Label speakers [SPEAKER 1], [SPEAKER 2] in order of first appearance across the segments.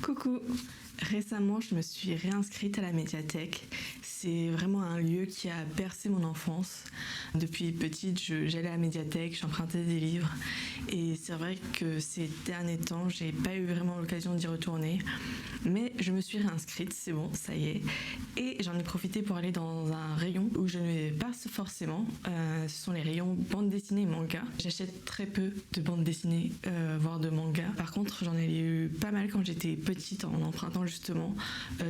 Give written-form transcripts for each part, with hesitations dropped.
[SPEAKER 1] Coucou! Récemment, je me suis réinscrite à la médiathèque. C'est vraiment un lieu qui a bercé mon enfance. Depuis petite, j'allais à la médiathèque, j'empruntais des livres. Et c'est vrai que ces derniers temps, j'ai pas eu vraiment l'occasion d'y retourner. Mais je me suis réinscrite, c'est bon, ça y est. Et j'en ai profité pour aller dans un rayon où je ne vais pas forcément. Ce sont les rayons bande dessinée et manga. J'achète très peu de bandes dessinées, voire de manga. Par contre, j'en ai eu pas mal quand j'étais petite en empruntant justement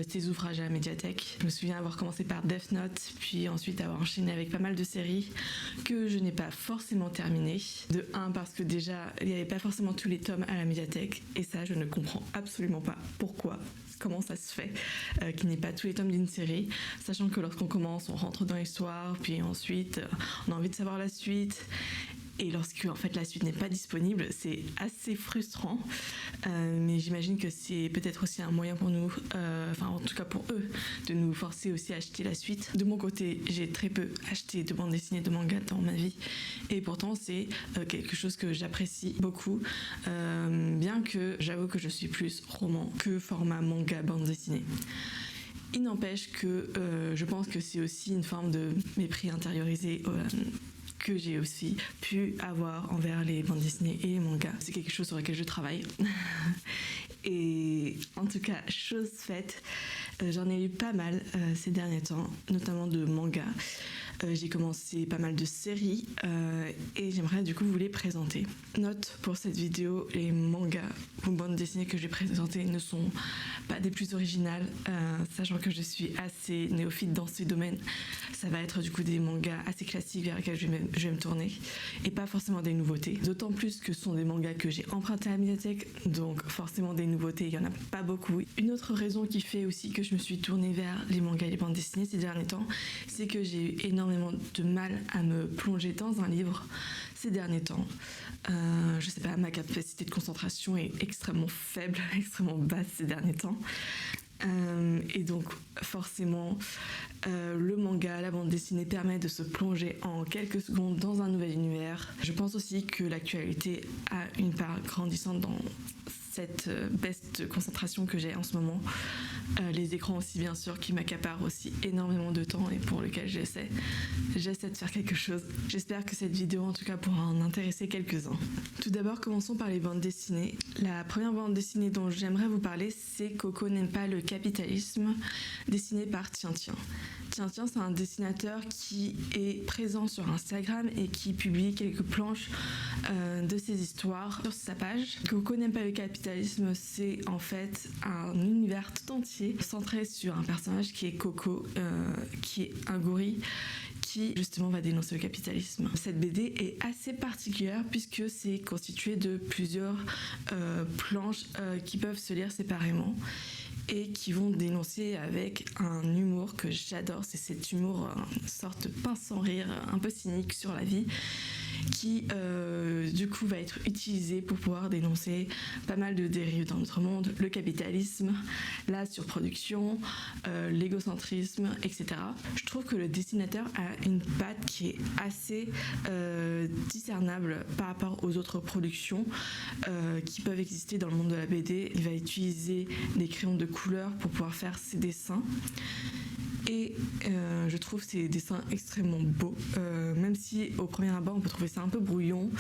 [SPEAKER 1] ces ouvrages à la médiathèque. Je me souviens avoir commencé par Death Note, puis ensuite avoir enchaîné avec pas mal de séries que je n'ai pas forcément terminées. De un, parce que déjà, il n'y avait pas forcément tous les tomes à la médiathèque, et ça, je ne comprends absolument pas pourquoi. Comment ça se fait qu'il n'y ait pas tous les tomes d'une série, sachant que lorsqu'on commence, on rentre dans l'histoire, puis ensuite, on a envie de savoir la suite. Et lorsque en fait la suite n'est pas disponible, c'est assez frustrant. Mais j'imagine que c'est peut-être aussi un moyen pour nous, en tout cas pour eux, de nous forcer aussi à acheter la suite. De mon côté, j'ai très peu acheté de bandes dessinées, de mangas dans ma vie. Et pourtant, c'est quelque chose que j'apprécie beaucoup. Bien que j'avoue que je suis plus roman que format manga bande dessinée. Il n'empêche que je pense que c'est aussi une forme de mépris intériorisé que j'ai aussi pu avoir envers les bandes dessinées et les mangas. C'est quelque chose sur lequel je travaille. Et en tout cas, chose faite, j'en ai lu pas mal ces derniers temps, notamment de mangas. J'ai commencé pas mal de séries et j'aimerais du coup vous les présenter. Note pour cette vidéo, les mangas ou bandes dessinées que je vais présenter ne sont pas des plus originales, sachant que je suis assez néophyte dans ces domaines. Ça va être du coup des mangas assez classiques vers lesquels je vais me tourner et pas forcément des nouveautés. D'autant plus que ce sont des mangas que j'ai empruntés à la médiathèque, donc forcément des nouveautés, il n'y en a pas beaucoup. Une autre raison qui fait aussi que je me suis tournée vers les mangas et les bandes dessinées ces derniers temps, c'est que j'ai eu énormément de mal à me plonger dans un livre ces derniers temps. Je sais pas, ma capacité de concentration est extrêmement faible, extrêmement basse ces derniers temps. Et donc forcément le manga, la bande dessinée permet de se plonger en quelques secondes dans un nouvel univers. Je pense aussi que l'actualité a une part grandissante dans cette baisse de concentration que j'ai en ce moment. Les écrans aussi bien sûr qui m'accaparent aussi énormément de temps et pour lequel j'essaie de faire quelque chose. J'espère que cette vidéo en tout cas pourra en intéresser quelques-uns. Tout d'abord commençons par les bandes dessinées. La première bande dessinée dont j'aimerais vous parler, c'est Coco n'aime pas le capitalisme, dessinée par Tintin. Tintin, c'est un dessinateur qui est présent sur Instagram et qui publie quelques planches de ses histoires sur sa page. Coco n'aime pas le capitalisme, c'est en fait un univers tout entier centré sur un personnage qui est Coco, qui est un gorille qui justement va dénoncer le capitalisme. Cette BD est assez particulière puisque c'est constitué de plusieurs planches qui peuvent se lire séparément et qui vont dénoncer avec un humour que j'adore. C'est cet humour, une sorte de pince sans rire, un peu cynique sur la vie, qui du coup va être utilisé pour pouvoir dénoncer pas mal de dérives dans notre monde, le capitalisme, la surproduction, l'égocentrisme, etc. Je trouve que le dessinateur a une patte qui est assez discernable par rapport aux autres productions qui peuvent exister dans le monde de la BD. Il va utiliser des crayons de couleur pour pouvoir faire ses dessins. Et je trouve ces dessins extrêmement beaux, même si au premier abord on peut trouver ça un peu brouillon,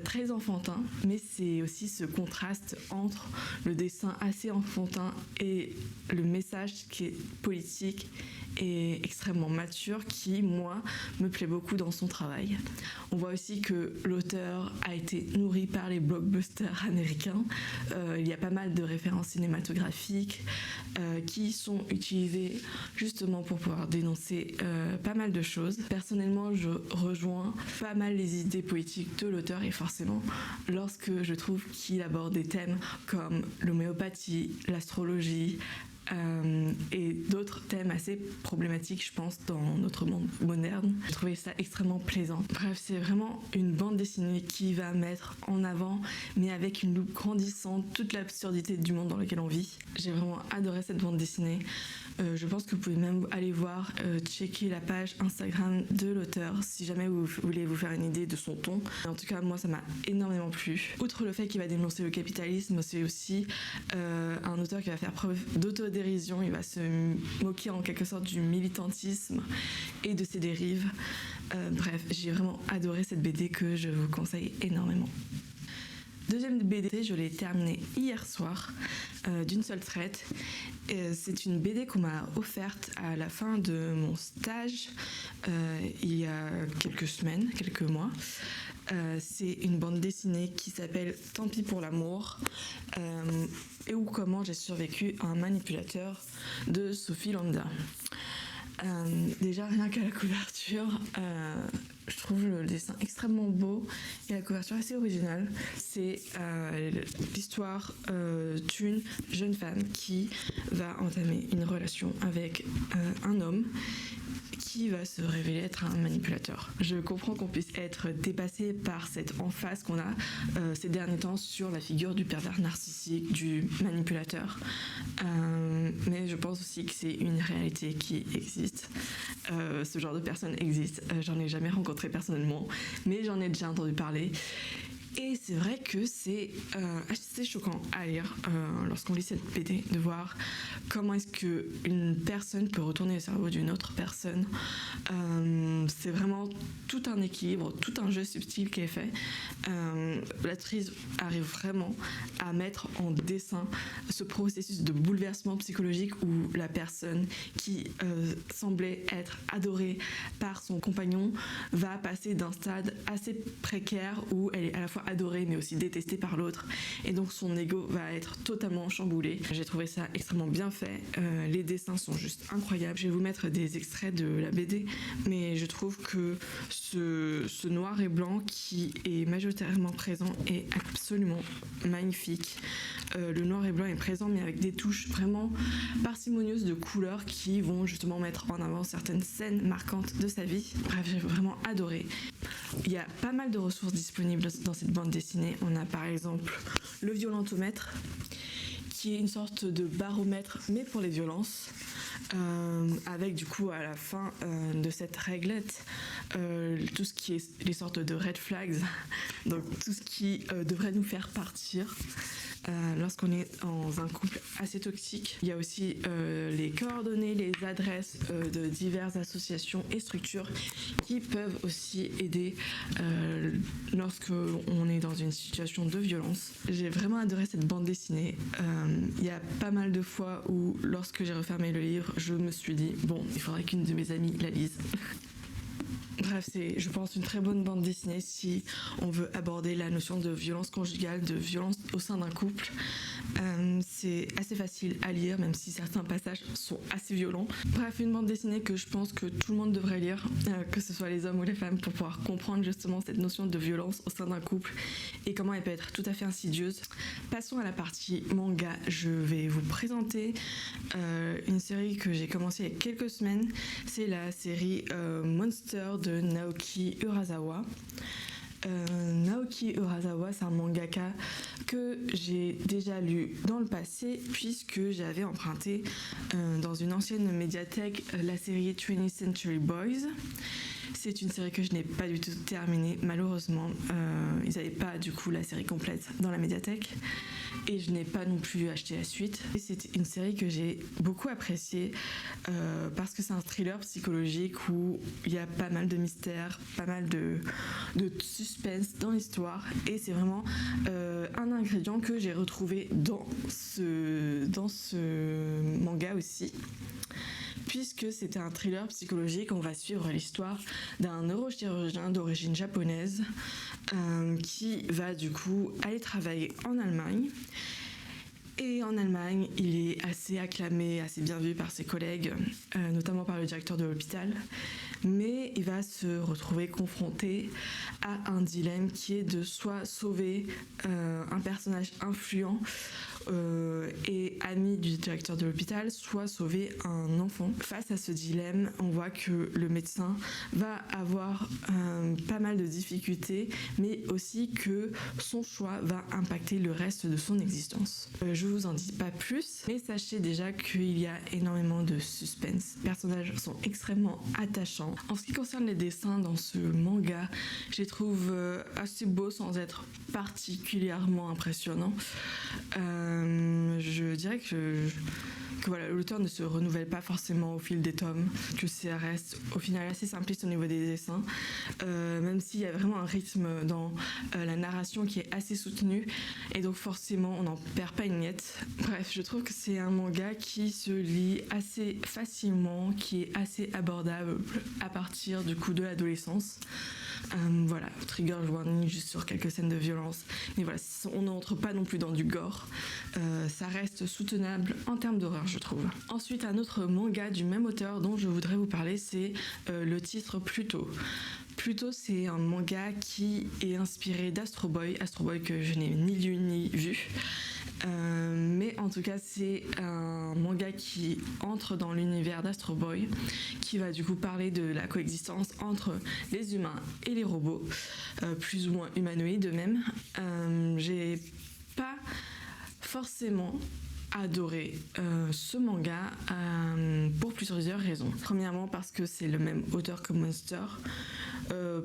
[SPEAKER 1] très enfantin, mais c'est aussi ce contraste entre le dessin assez enfantin et le message qui est politique et extrêmement mature qui, moi, me plaît beaucoup dans son travail. On voit aussi que l'auteur a été nourri par les blockbusters américains. Il y a pas mal de références cinématographiques qui sont utilisées justement pour pouvoir dénoncer pas mal de choses. Personnellement, je rejoins pas mal les idées politiques de l'auteur et forcément, lorsque je trouve qu'il aborde des thèmes comme l'homéopathie, l'astrologie, et d'autres thèmes assez problématiques, je pense, dans notre monde moderne. J'ai trouvé ça extrêmement plaisant. Bref, c'est vraiment une bande dessinée qui va mettre en avant, mais avec une loupe grandissante, toute l'absurdité du monde dans lequel on vit. J'ai vraiment adoré cette bande dessinée. Je pense que vous pouvez même aller voir, checker la page Instagram de l'auteur si jamais vous voulez vous faire une idée de son ton. En tout cas, moi, ça m'a énormément plu. Outre le fait qu'il va dénoncer le capitalisme, c'est aussi un auteur qui va faire preuve d'autodérision. Il va se moquer en quelque sorte du militantisme et de ses dérives. Bref, j'ai vraiment adoré cette BD que je vous conseille énormément. Deuxième BD, je l'ai terminée hier soir d'une seule traite. C'est une BD qu'on m'a offerte à la fin de mon stage il y a quelques mois. C'est une bande dessinée qui s'appelle Tant pis pour l'amour et ou comment j'ai survécu à un manipulateur de Sophie Lambda. Déjà rien qu'à la couverture, je trouve le dessin extrêmement beau et la couverture assez originale. C'est l'histoire d'une jeune femme qui va entamer une relation avec un homme qui va se révéler être un manipulateur. Je comprends qu'on puisse être dépassé par cette emphase qu'on a ces derniers temps sur la figure du pervers narcissique, du manipulateur. Mais je pense aussi que c'est une réalité qui existe. Ce genre de personne existe. J'en ai jamais rencontré personnellement, mais j'en ai déjà entendu parler. Et c'est vrai que c'est assez choquant à lire lorsqu'on lit cette BD, de voir comment est-ce qu'une personne peut retourner le cerveau d'une autre personne. C'est vraiment tout un équilibre, tout un jeu subtil qui est fait. L'autrice arrive vraiment à mettre en dessin ce processus de bouleversement psychologique où la personne qui semblait être adorée par son compagnon va passer d'un stade assez précaire où elle est à la fois adorée mais aussi détestée par l'autre, et donc son ego va être totalement chamboulé. J'ai trouvé ça extrêmement bien fait, les dessins sont juste incroyables. Je vais vous mettre des extraits de la BD, mais je trouve que ce noir et blanc qui est majoritairement présent est absolument magnifique. Le noir et blanc est présent mais avec des touches vraiment parcimonieuses de couleurs qui vont justement mettre en avant certaines scènes marquantes de sa vie. Bref, j'ai vraiment adoré. Il y a pas mal de ressources disponibles dans cette bande dessinée. On a par exemple le violentomètre, qui est une sorte de baromètre mais pour les violences, avec du coup à la fin de cette réglette tout ce qui est les sortes de red flags, donc tout ce qui devrait nous faire partir lorsqu'on est dans un couple assez toxique. Il y a aussi les coordonnées, les adresses de diverses associations et structures qui peuvent aussi aider lorsqu'on est dans une situation de violence. J'ai vraiment adoré cette bande dessinée. Il y a pas mal de fois où, lorsque j'ai refermé le livre, je me suis dit bon, il faudrait qu'une de mes amies la lise. Bref, c'est, je pense, une très bonne bande dessinée si on veut aborder la notion de violence conjugale, de violence au sein d'un couple. C'est assez facile à lire, même si certains passages sont assez violents. Bref, une bande dessinée que je pense que tout le monde devrait lire, que ce soit les hommes ou les femmes, pour pouvoir comprendre justement cette notion de violence au sein d'un couple et comment elle peut être tout à fait insidieuse. Passons à la partie manga. Je vais vous présenter une série que j'ai commencée il y a quelques semaines. C'est la série Monster de Naoki Urasawa. Naoki Urasawa, c'est un mangaka que j'ai déjà lu dans le passé, puisque j'avais emprunté dans une ancienne médiathèque la série 20th Century Boys. C'est une série que je n'ai pas du tout terminée, malheureusement. Ils n'avaient pas du coup la série complète dans la médiathèque et je n'ai pas non plus acheté la suite. Et c'est une série que j'ai beaucoup appréciée parce que c'est un thriller psychologique où il y a pas mal de mystères, pas mal de suspense dans l'histoire, et c'est vraiment un ingrédient que j'ai retrouvé dans ce manga aussi. Puisque c'était un thriller psychologique, on va suivre l'histoire d'un neurochirurgien d'origine japonaise qui va du coup aller travailler en Allemagne. Et en Allemagne, il est assez acclamé, assez bien vu par ses collègues, notamment par le directeur de l'hôpital. Mais il va se retrouver confronté à un dilemme qui est de soit sauver un personnage influent et ami du directeur de l'hôpital, soit sauver un enfant. Face à ce dilemme, on voit que le médecin va avoir pas mal de difficultés, mais aussi que son choix va impacter le reste de son existence. Je vous en dis pas plus, mais sachez déjà qu'il y a énormément de suspense. Les personnages sont extrêmement attachants. En ce qui concerne les dessins dans ce manga, je les trouve assez beaux sans être particulièrement impressionnants. Je dirais que voilà, l'auteur ne se renouvelle pas forcément au fil des tomes, que ça reste au final assez simpliste au niveau des dessins, même s'il y a vraiment un rythme dans la narration qui est assez soutenu, et donc forcément on n'en perd pas une miette. Bref, je trouve que c'est un manga qui se lit assez facilement, qui est assez abordable à partir du coup de l'adolescence. Voilà, trigger warning juste sur quelques scènes de violence, mais voilà, on n'entre pas non plus dans du gore, ça reste soutenable en termes d'horreur, je trouve. Ensuite, un autre manga du même auteur dont je voudrais vous parler, c'est le titre Pluto. Pluto, c'est un manga qui est inspiré d'Astro Boy que je n'ai ni lu ni vu. Mais en tout cas c'est un manga qui entre dans l'univers d'Astro Boy, qui va du coup parler de la coexistence entre les humains et les robots, plus ou moins humanoïdes même. J'ai pas forcément adoré ce manga pour plusieurs raisons. Premièrement parce que c'est le même auteur que Monster,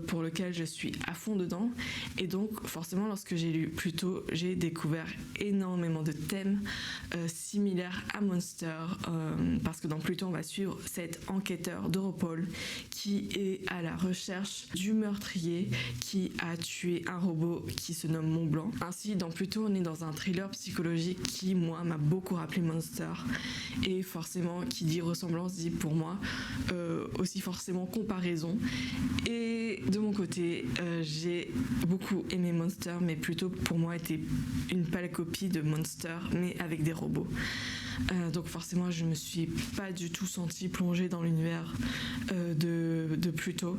[SPEAKER 1] pour lequel je suis à fond dedans, et donc forcément lorsque j'ai lu Pluto, j'ai découvert énormément de thèmes similaires à Monster, parce que dans Pluto on va suivre cet enquêteur d'Europol qui est à la recherche du meurtrier qui a tué un robot qui se nomme Mont Blanc. Ainsi, dans Pluto on est dans un thriller psychologique qui moi m'a beaucoup rappelé Monster, et forcément qui dit ressemblance dit pour moi aussi forcément comparaison. Et de mon côté, j'ai beaucoup aimé Monster, mais Pluto pour moi était une pâle copie de Monster, mais avec des robots. Donc forcément, je me suis pas du tout sentie plongée dans l'univers de Pluto.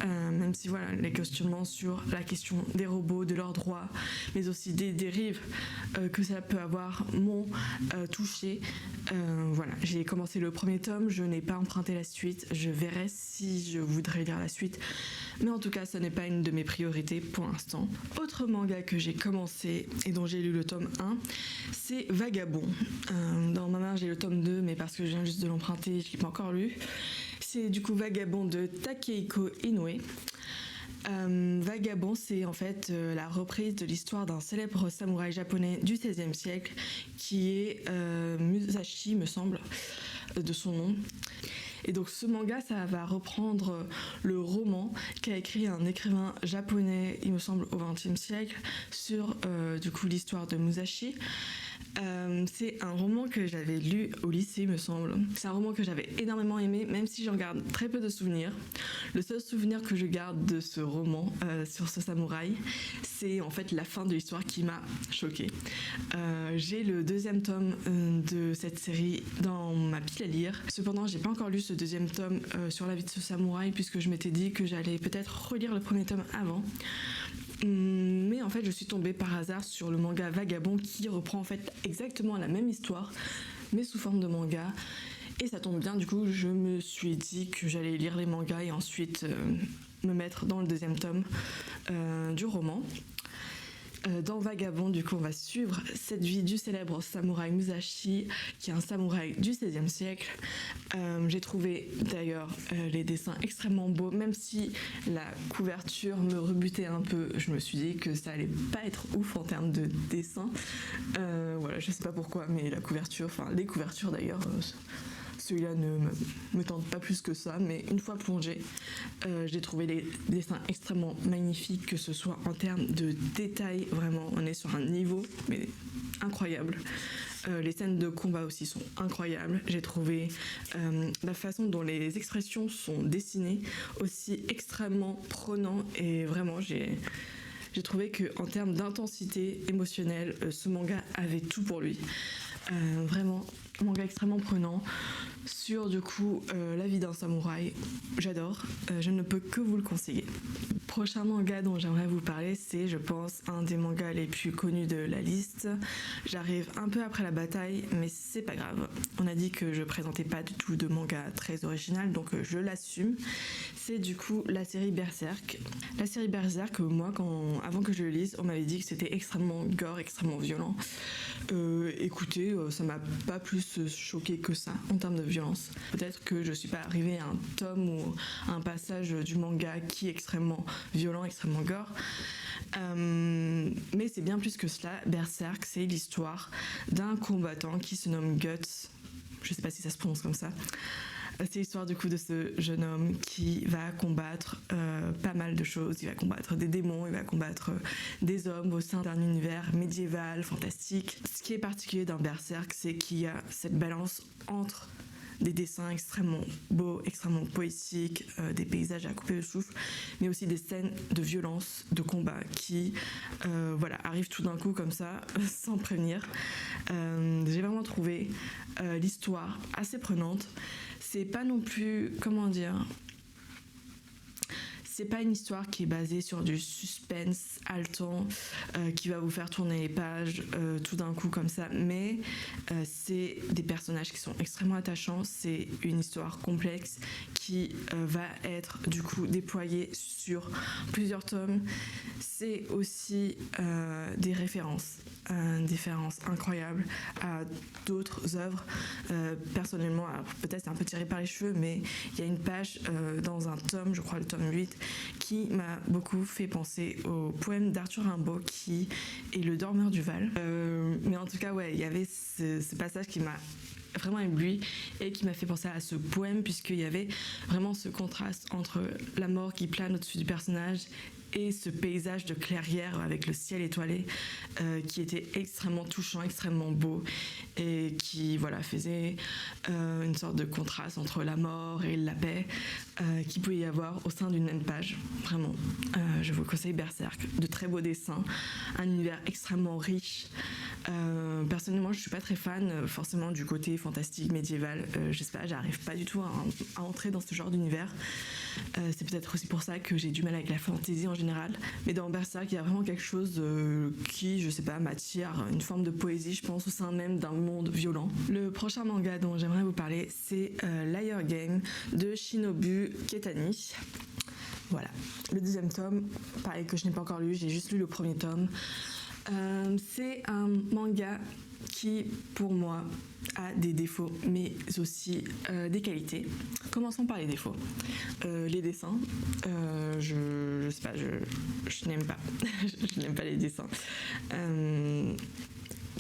[SPEAKER 1] Même si voilà, les questionnements sur la question des robots, de leurs droits, mais aussi des dérives que ça peut avoir m'ont touchée. Voilà, j'ai commencé le premier tome, je n'ai pas emprunté la suite, je verrai si je voudrais lire la suite, mais en tout cas, ce n'est pas une de mes priorités pour l'instant. Autre manga que j'ai commencé et dont j'ai lu le tome 1, c'est Vagabond. Dans ma main, j'ai le tome 2, mais parce que je viens juste de l'emprunter, je ne l'ai pas encore lu. C'est du coup Vagabond de Takehiko Inoue. Vagabond, c'est en fait la reprise de l'histoire d'un célèbre samouraï japonais du XVIe siècle qui est Musashi, me semble, de son nom. Et donc ce manga, ça va reprendre le roman qu'a écrit un écrivain japonais, il me semble, au XXe siècle, sur du coup l'histoire de Musashi. C'est un roman que j'avais lu au lycée, me semble. C'est un roman que j'avais énormément aimé, même si j'en garde très peu de souvenirs. Le seul souvenir que je garde de ce roman sur ce samouraï, c'est en fait la fin de l'histoire qui m'a choquée. J'ai le deuxième tome de cette série dans ma pile à lire. Cependant, j'ai pas encore lu ce deuxième tome sur la vie de ce samouraï, puisque je m'étais dit que j'allais peut-être relire le premier tome avant. Mais en fait je suis tombée par hasard sur le manga Vagabond qui reprend en fait exactement la même histoire mais sous forme de manga, et ça tombe bien, du coup je me suis dit que j'allais lire les mangas et ensuite me mettre dans le deuxième tome du roman. Dans Vagabond, du coup, on va suivre cette vie du célèbre samouraï Musashi, qui est un samouraï du XVIe siècle. J'ai trouvé d'ailleurs les dessins extrêmement beaux, même si la couverture me rebutait un peu. Je me suis dit que ça allait pas être ouf en termes de dessin. Voilà, je sais pas pourquoi, mais la couverture, enfin les couvertures d'ailleurs, celui-là ne me tente pas plus que ça, mais une fois plongée, j'ai trouvé les dessins extrêmement magnifiques, que ce soit en termes de détails, vraiment on est sur un niveau mais incroyable. Les scènes de combat aussi sont incroyables. J'ai trouvé la façon dont les expressions sont dessinées aussi extrêmement prenant, et vraiment j'ai trouvé qu'en termes d'intensité émotionnelle, ce manga avait tout pour lui. Vraiment, un manga extrêmement prenant sur du coup la vie d'un samouraï. J'adore, je ne peux que vous le conseiller. prochain manga dont j'aimerais vous parler, c'est, je pense, un des mangas les plus connus de la liste. J'arrive un peu après la bataille, mais c'est pas grave. On a dit que je présentais pas du tout de manga très original, donc je l'assume. C'est du coup la série Berserk. La série Berserk, moi, avant que je le lise, on m'avait dit que c'était extrêmement gore, extrêmement violent. Écoutez, ça m'a pas plus choqué que ça en termes de violence. Peut-être que je suis pas arrivée à un tome ou à un passage du manga qui est extrêmement violent, extrêmement gore. Mais c'est bien plus que cela. Berserk, c'est l'histoire d'un combattant qui se nomme Guts. Je sais pas si ça se prononce comme ça. C'est l'histoire du coup de ce jeune homme qui va combattre pas mal de choses. Il va combattre des démons, il va combattre des hommes au sein d'un univers médiéval, fantastique. Ce qui est particulier dans Berserk, c'est qu'il y a cette balance entre des dessins extrêmement beaux, extrêmement poétiques, des paysages à couper le souffle, mais aussi des scènes de violence, de combat qui arrivent tout d'un coup comme ça, sans prévenir. J'ai vraiment trouvé l'histoire assez prenante. C'est pas non plus, c'est pas une histoire qui est basée sur du suspense haletant qui va vous faire tourner les pages tout d'un coup comme ça, mais c'est des personnages qui sont extrêmement attachants. C'est une histoire complexe qui va être du coup déployée sur plusieurs tomes. C'est aussi des références incroyables à d'autres œuvres. Personnellement, alors peut-être c'est un peu tiré par les cheveux, mais il y a une page dans un tome, je crois le tome 8, qui m'a beaucoup fait penser au poème d'Arthur Rimbaud qui est Le Dormeur du Val. Mais en tout cas, ouais, il y avait ce passage qui m'a vraiment ébloui et qui m'a fait penser à ce poème, puisqu'il y avait vraiment ce contraste entre la mort qui plane au-dessus du personnage et ce paysage de clairière avec le ciel étoilé qui était extrêmement touchant, extrêmement beau, et qui faisait une sorte de contraste entre la mort et la paix qu'il pouvait y avoir au sein d'une même page. Vraiment, je vous conseille Berserk. De très beaux dessins, un univers extrêmement riche. Personnellement, je suis pas très fan forcément du côté fantastique, médiéval. Je sais pas, j'arrive pas du tout à entrer dans ce genre d'univers. C'est peut-être aussi pour ça que j'ai du mal avec la fantasy en général. Mais dans Berserk, il y a vraiment quelque chose qui, je sais pas, m'attire, une forme de poésie, je pense, au sein même d'un monde violent. Le prochain manga dont j'aimerais vous parler, c'est Liar Game de Shinobu Ketani. Voilà, le deuxième tome, pareil, que je n'ai pas encore lu, j'ai juste lu le premier tome. C'est un manga qui, pour moi, a des défauts, mais aussi des qualités. Commençons par les défauts. Les dessins, je sais pas, je n'aime pas. Je n'aime pas les dessins.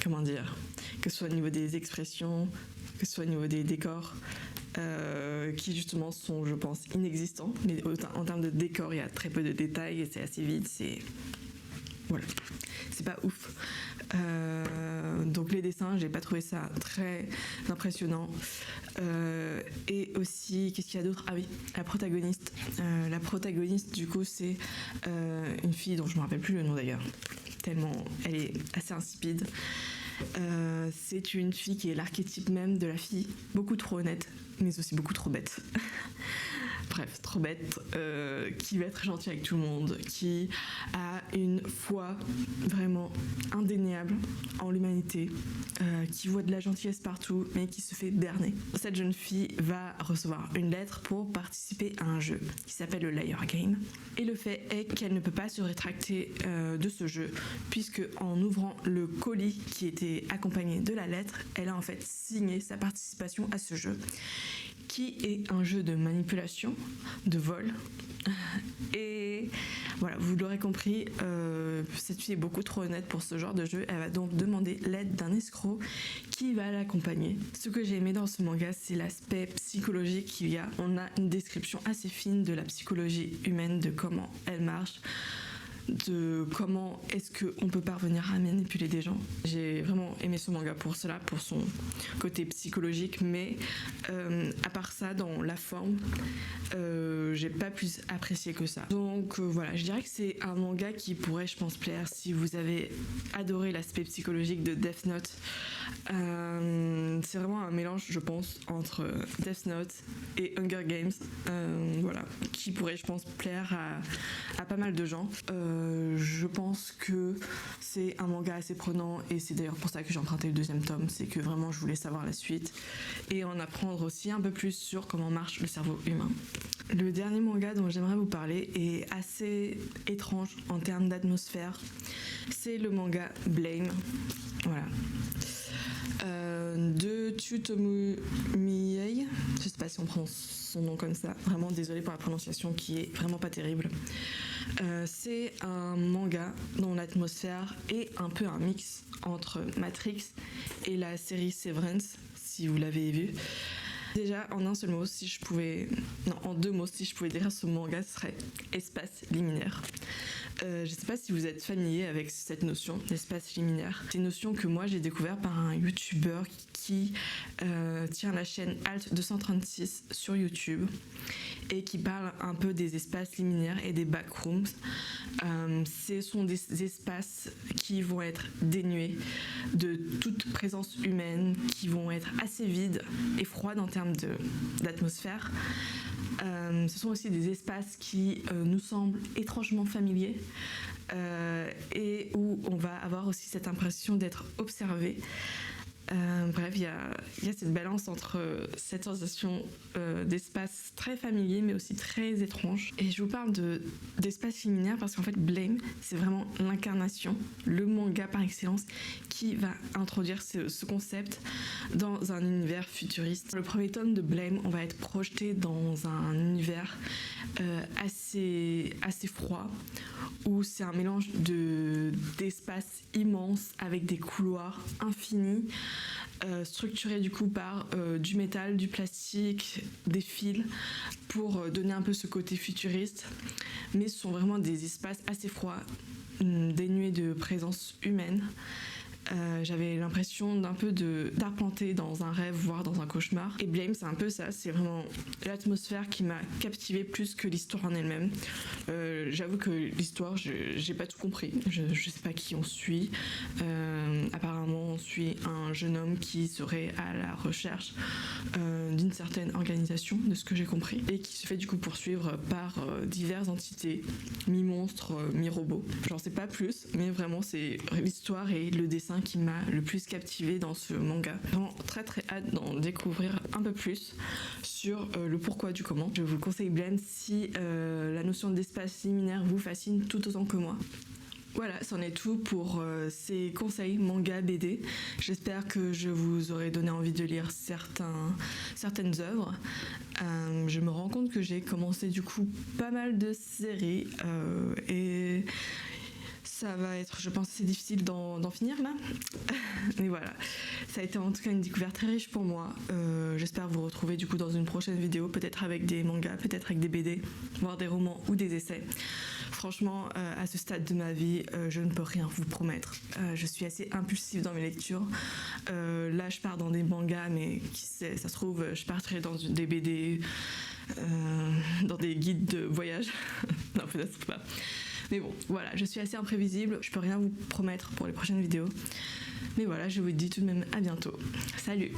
[SPEAKER 1] Comment dire ? Que ce soit au niveau des expressions, que ce soit au niveau des décors, qui justement sont, je pense, inexistants. Mais en termes de décors, il y a très peu de détails et c'est assez vide. Voilà, c'est pas ouf. Donc les dessins, j'ai pas trouvé ça très impressionnant. Et aussi, qu'est-ce qu'il y a d'autre ? Ah oui, la protagoniste. La protagoniste, du coup, c'est une fille dont je me rappelle plus le nom d'ailleurs, tellement elle est assez insipide. C'est une fille qui est l'archétype même de la fille, beaucoup trop honnête, mais aussi beaucoup trop bête. Bref, trop bête, qui va être gentille avec tout le monde, qui a une foi vraiment indéniable en l'humanité, qui voit de la gentillesse partout, mais qui se fait berner. Cette jeune fille va recevoir une lettre pour participer à un jeu qui s'appelle le Liar Game. Et le fait est qu'elle ne peut pas se rétracter de ce jeu, puisque en ouvrant le colis qui était accompagné de la lettre, elle a en fait signé sa participation à ce jeu, qui est un jeu de manipulation, de vol. Et voilà, vous l'aurez compris, cette fille est beaucoup trop honnête pour ce genre de jeu. Elle va donc demander l'aide d'un escroc qui va l'accompagner. Ce que j'ai aimé dans ce manga, c'est l'aspect psychologique qu'il y a. On a une description assez fine de la psychologie humaine, de comment elle marche, de comment est-ce qu'on peut parvenir à manipuler des gens. J'ai vraiment aimé ce manga pour cela, pour son côté psychologique, mais à part ça, dans la forme, j'ai pas plus apprécié que ça. Donc voilà, je dirais que c'est un manga qui pourrait, je pense, plaire si vous avez adoré l'aspect psychologique de Death Note. C'est vraiment un mélange, je pense, entre Death Note et Hunger Games, voilà, qui pourrait, je pense, plaire à pas mal de gens. Je pense que c'est un manga assez prenant et c'est d'ailleurs pour ça que j'ai emprunté le deuxième tome, c'est que vraiment je voulais savoir la suite et en apprendre aussi un peu plus sur comment marche le cerveau humain. Le dernier manga dont j'aimerais vous parler est assez étrange en termes d'atmosphère. C'est le manga Blame, voilà, de Tsutomu Miei. Je sais pas si on prononce son nom comme ça. Vraiment désolée pour la prononciation qui est vraiment pas terrible. C'est un manga dont l'atmosphère est un peu un mix entre Matrix et la série Severance, si vous l'avez vu. Déjà, en un seul mot, en deux mots, si je pouvais décrire ce manga, ce serait espace liminaire. Je ne sais pas si vous êtes familier avec cette notion d'espace liminaire. C'est une notion que moi j'ai découvert par un youtubeur qui tient la chaîne Alt236 sur YouTube et qui parle un peu des espaces liminaires et des backrooms. Ce sont des espaces qui vont être dénués de toute présence humaine, qui vont être assez vides et froides en termes d'atmosphère. Ce sont aussi des espaces qui nous semblent étrangement familiers et où on va avoir aussi cette impression d'être observé. Bref, il y a cette balance entre cette sensation d'espace très familier mais aussi très étrange. Et je vous parle d'espace liminaire parce qu'en fait Blame, c'est vraiment l'incarnation, le manga par excellence qui va introduire ce concept dans un univers futuriste. Le premier tome de Blame, on va être projeté dans un univers assez froid où c'est un mélange d'espaces immenses avec des couloirs infinis, structurés du coup par du métal, du plastique, des fils pour donner un peu ce côté futuriste, mais ce sont vraiment des espaces assez froids, dénués de présence humaine. J'avais l'impression d'un peu d'arpenter dans un rêve, voire dans un cauchemar. Et Blame, c'est un peu ça, c'est vraiment l'atmosphère qui m'a captivée plus que l'histoire en elle-même. J'avoue que l'histoire, j'ai pas tout compris. Je sais pas qui on suit. Apparemment, on suit un jeune homme qui serait à la recherche d'une certaine organisation, de ce que j'ai compris, et qui se fait du coup poursuivre par diverses entités, mi-monstres, mi-robots. J'en sais pas plus, mais vraiment c'est l'histoire et le dessin qui m'a le plus captivé dans ce manga. Vraiment très très hâte d'en découvrir un peu plus sur le pourquoi du comment. Je vous conseille Blame si la notion d'espace liminaire vous fascine tout autant que moi. Voilà, c'en est tout pour ces conseils manga BD. J'espère que je vous aurai donné envie de lire certaines œuvres. Je me rends compte que j'ai commencé du coup pas mal de séries et ça va être, je pense, assez difficile d'en finir là. Mais voilà, ça a été en tout cas une découverte très riche pour moi. J'espère vous retrouver du coup dans une prochaine vidéo, peut-être avec des mangas, peut-être avec des BD, voire des romans ou des essais. Franchement, à ce stade de ma vie, je ne peux rien vous promettre. Je suis assez impulsive dans mes lectures. Là, je pars dans des mangas, mais qui sait, ça se trouve, je partirai dans des BD, dans des guides de voyage. Non, peut-être pas. Mais bon, voilà, je suis assez imprévisible, je peux rien vous promettre pour les prochaines vidéos. Mais voilà, je vous dis tout de même à bientôt. Salut!